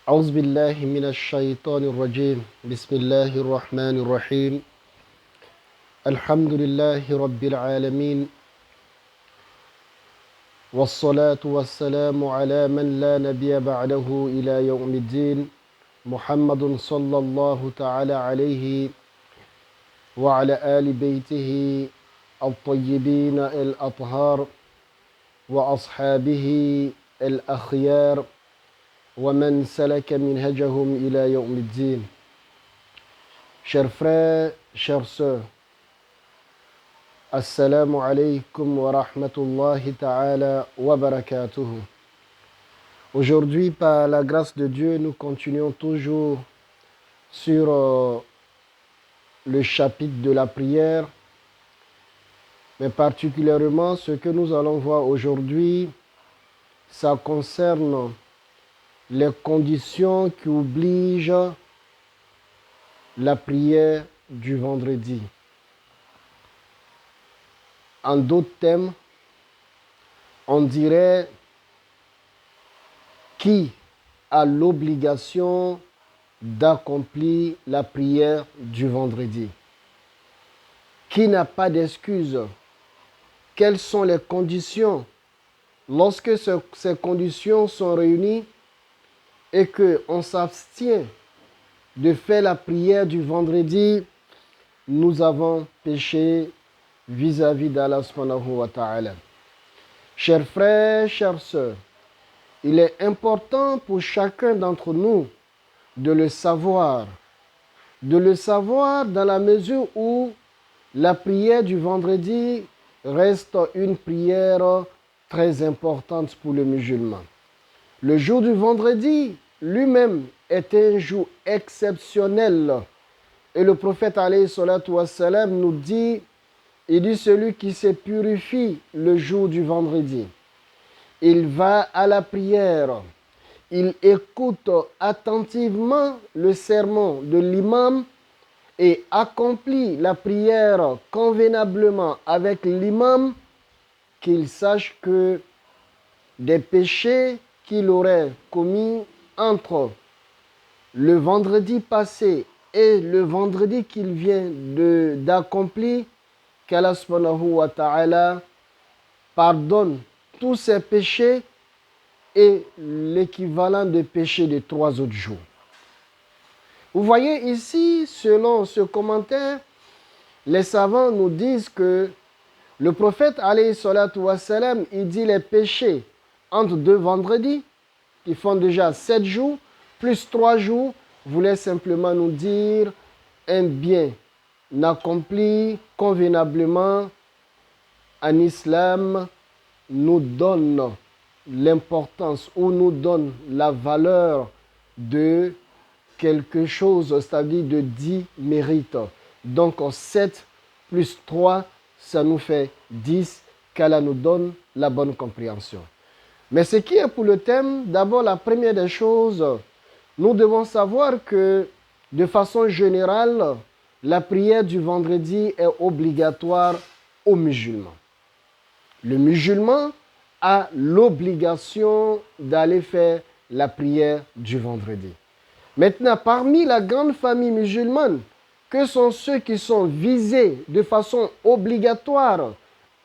أعوذ بالله من الشيطان الرجيم بسم الله الرحمن الرحيم الحمد لله رب العالمين والصلاة والسلام على من لا نبي بعده إلى يوم الدين محمد صلى الله تعالى عليه وعلى آل بيته الطيبين الأطهار وأصحابه الأخيار ومن سلك منهجهم إلى يوم الدين. Chers frères, chères sœurs, Assalamu alaikum wa rahmatullahi ta'ala wa barakatuhu. Aujourd'hui, par la grâce de Dieu, nous continuons toujours sur le chapitre de la prière, mais particulièrement ce que nous allons voir aujourd'hui, ça concerne les conditions qui obligent la prière du vendredi. En d'autres termes, on dirait qui a l'obligation d'accomplir la prière du vendredi. Qui n'a pas d'excuse? Quelles sont les conditions? Lorsque ces conditions sont réunies et qu'on s'abstient de faire la prière du vendredi, nous avons péché vis-à-vis d'Allah subhanahu wa ta'ala. Chers frères, chères sœurs, il est important pour chacun d'entre nous de le savoir dans la mesure où la prière du vendredi reste une prière très importante pour le musulman. Le jour du vendredi lui-même est un jour exceptionnel. Et le prophète alayhi salatu wassalam nous dit, il dit celui qui se purifie le jour du vendredi, il va à la prière, il écoute attentivement le sermon de l'imam et accomplit la prière convenablement avec l'imam, qu'il sache que des péchés qu'il aurait commis entre le vendredi passé et le vendredi qu'il vient d'accomplir, qu'Allah subhanahu wa ta'ala pardonne tous ses péchés et l'équivalent de péchés de 3 autres jours. Vous voyez ici, selon ce commentaire, les savants nous disent que le prophète alayhi salatu wassalam, il dit les péchés entre 2 vendredis, qui font déjà 7 jours, plus 3 jours, voulait simplement nous dire un bien accompli convenablement en islam nous donne l'importance ou nous donne la valeur de quelque chose, c'est-à-dire de 10 mérites. Donc 7 plus 3, ça nous fait 10, qu'Allah nous donne la bonne compréhension. Mais ce qui est pour le thème, d'abord la première des choses, nous devons savoir que de façon générale, la prière du vendredi est obligatoire aux musulmans. Le musulman a l'obligation d'aller faire la prière du vendredi. Maintenant, parmi la grande famille musulmane, que sont ceux qui sont visés de façon obligatoire?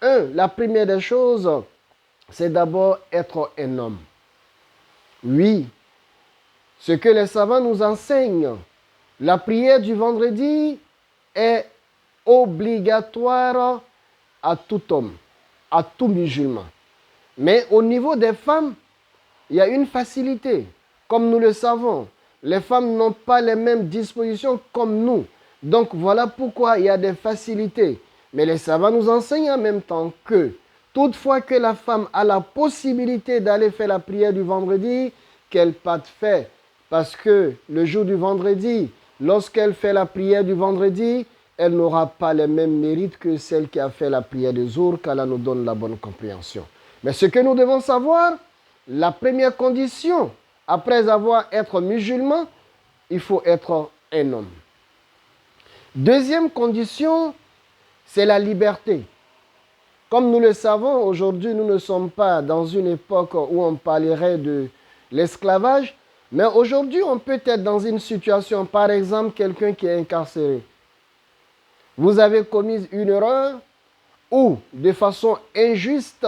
La première des choses, c'est d'abord être un homme. Oui, ce que les savants nous enseignent, la prière du vendredi est obligatoire à tout homme, à tout musulman. Mais au niveau des femmes, il y a une facilité. Comme nous le savons, les femmes n'ont pas les mêmes dispositions comme nous. Donc voilà pourquoi il y a des facilités. Mais les savants nous enseignent en même temps que, toutefois que la femme a la possibilité d'aller faire la prière du vendredi, qu'elle pas fait. Parce que le jour du vendredi, lorsqu'elle fait la prière du vendredi, elle n'aura pas les mêmes mérites que celle qui a fait la prière du jour, qu'Allah nous donne la bonne compréhension. Mais ce que nous devons savoir, la première condition, après avoir été musulman, il faut être un homme. Deuxième condition, c'est la liberté. Comme nous le savons, aujourd'hui, nous ne sommes pas dans une époque où on parlerait de l'esclavage, Mais aujourd'hui, on peut être dans une situation, par exemple, quelqu'un qui est incarcéré. Vous avez commis une erreur ou, de façon injuste,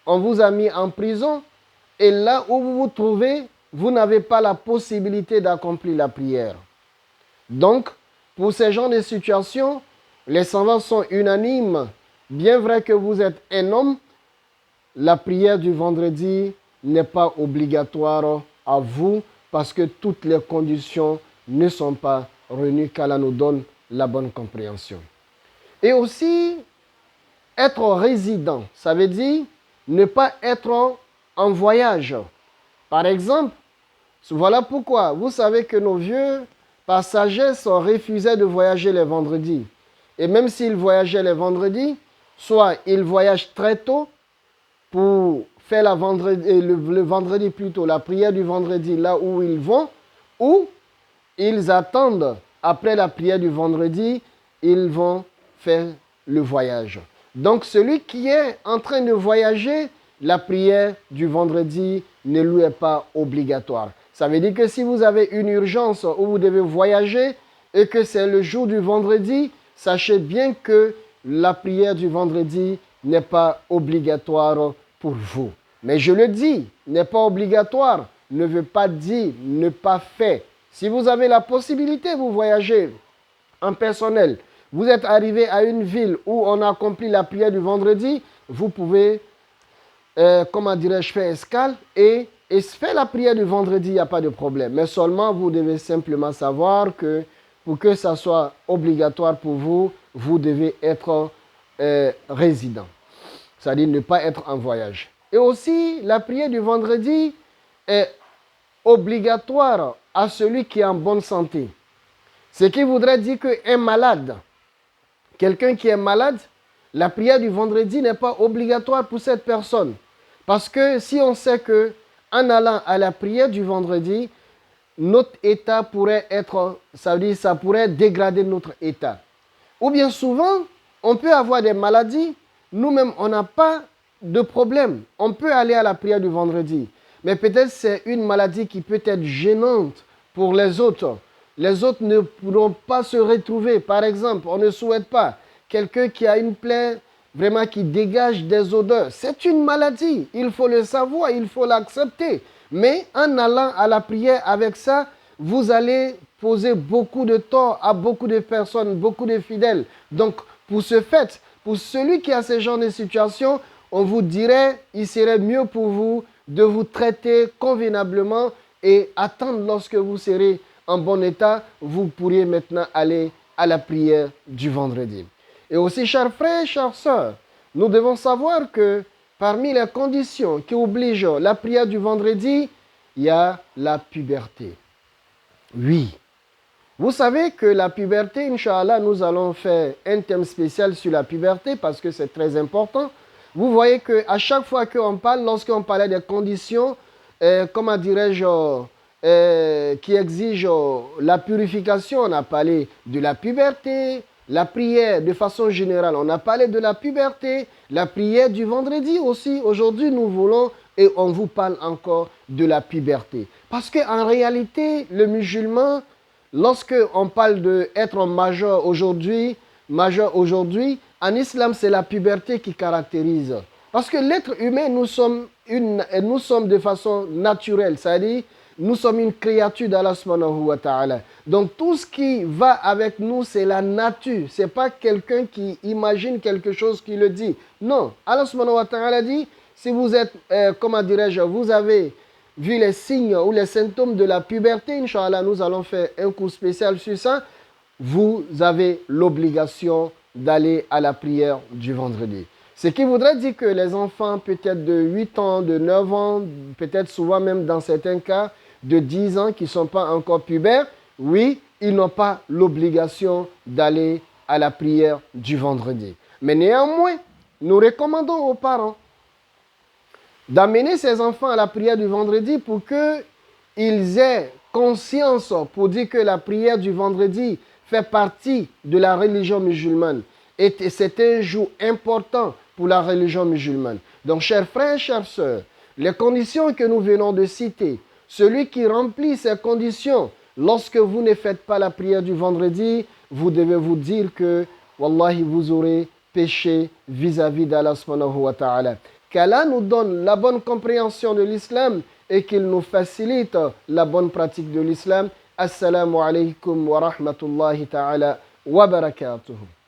on vous a mis en prison et là où vous vous trouvez, vous n'avez pas la possibilité d'accomplir la prière. Donc, pour ces genres de situations, les savants sont unanimes. Bien vrai que vous êtes un homme, la prière du vendredi n'est pas obligatoire à vous parce que toutes les conditions ne sont pas réunies, qu'Allah nous donne la bonne compréhension. Et aussi, être résident, ça veut dire ne pas être en voyage. Par exemple, voilà pourquoi vous savez que nos vieux, par sagesse, refusaient de voyager les vendredis. Et même s'ils voyageaient les vendredis, soit ils voyagent très tôt pour faire le vendredi plutôt, la prière du vendredi là où ils vont, ou ils attendent après la prière du vendredi, ils vont faire le voyage. Donc celui qui est en train de voyager, la prière du vendredi ne lui est pas obligatoire. Ça veut dire que si vous avez une urgence où vous devez voyager et que c'est le jour du vendredi, sachez bien que la prière du vendredi n'est pas obligatoire pour vous. Mais je le dis, n'est pas obligatoire, ne veut pas dire ne pas faire. Si vous avez la possibilité, vous voyagez en personnel, vous êtes arrivé à une ville où on accomplit la prière du vendredi, vous pouvez, faire escale et faire la prière du vendredi, il n'y a pas de problème. Mais seulement, vous devez simplement savoir que pour que ça soit obligatoire pour vous, vous devez être résident. C'est-à-dire ne pas être en voyage. Et aussi, la prière du vendredi est obligatoire à celui qui est en bonne santé. Ce qui voudrait dire qu'un malade, quelqu'un qui est malade, la prière du vendredi n'est pas obligatoire pour cette personne. Parce que si on sait qu'en allant à la prière du vendredi, notre état pourrait être, ça veut dire ça pourrait dégrader notre état. Ou bien souvent, on peut avoir des maladies, nous-mêmes on n'a pas de problème. On peut aller à la prière du vendredi. Mais peut-être c'est une maladie qui peut être gênante pour les autres. Les autres ne pourront pas se retrouver. Par exemple, on ne souhaite pas quelqu'un qui a une plaie vraiment qui dégage des odeurs. C'est une maladie. Il faut le savoir, il faut l'accepter. Mais en allant à la prière avec ça, vous allez poser beaucoup de tort à beaucoup de personnes, beaucoup de fidèles. Donc, pour ce fait, pour celui qui a ce genre de situation, on vous dirait, il serait mieux pour vous de vous traiter convenablement et attendre lorsque vous serez en bon état, vous pourriez maintenant aller à la prière du vendredi. Et aussi, chers frères et chères sœurs, nous devons savoir que parmi les conditions qui obligent la prière du vendredi, il y a la puberté. Oui. Vous savez que la puberté, Inch'Allah, nous allons faire un thème spécial sur la puberté parce que c'est très important. Vous voyez qu'à chaque fois qu'on parle, lorsqu'on parlait des conditions, qui exigent la purification, on a parlé de la puberté, la prière de façon générale, on a parlé de la puberté, la prière du vendredi aussi. Aujourd'hui, nous voulons et on vous parle encore de la puberté. Parce qu'en réalité, le musulman, lorsque on parle d'être majeur aujourd'hui, en islam, c'est la puberté qui caractérise. Parce que l'être humain, nous sommes de façon naturelle, c'est-à-dire nous sommes une créature d'Allah subhanahu wa ta'ala. Donc tout ce qui va avec nous, c'est la nature. Ce n'est pas quelqu'un qui imagine quelque chose qui le dit. Non, Allah subhanahu wa ta'ala dit, si vous êtes, vous avez vu les signes ou les symptômes de la puberté, Inch'Allah, nous allons faire un cours spécial sur ça. Vous avez l'obligation d'aller à la prière du vendredi. Ce qui voudrait dire que les enfants peut-être de 8 ans, de 9 ans, peut-être souvent même dans certains cas de 10 ans qui ne sont pas encore pubères, oui, ils n'ont pas l'obligation d'aller à la prière du vendredi. Mais néanmoins, nous recommandons aux parents d'amener ces enfants à la prière du vendredi pour qu'ils aient conscience, pour dire que la prière du vendredi fait partie de la religion musulmane. Et c'est un jour important pour la religion musulmane. Donc, chers frères, chères sœurs, les conditions que nous venons de citer Celui qui remplit ces conditions, lorsque vous ne faites pas la prière du vendredi, vous devez vous dire que, wallahi, vous aurez péché vis-à-vis d'Allah subhanahu wa ta'ala. Qu'Allah nous donne la bonne compréhension de l'islam et qu'il nous facilite la bonne pratique de l'islam. Assalamu alaikum wa rahmatullahi ta'ala wa barakatuhu.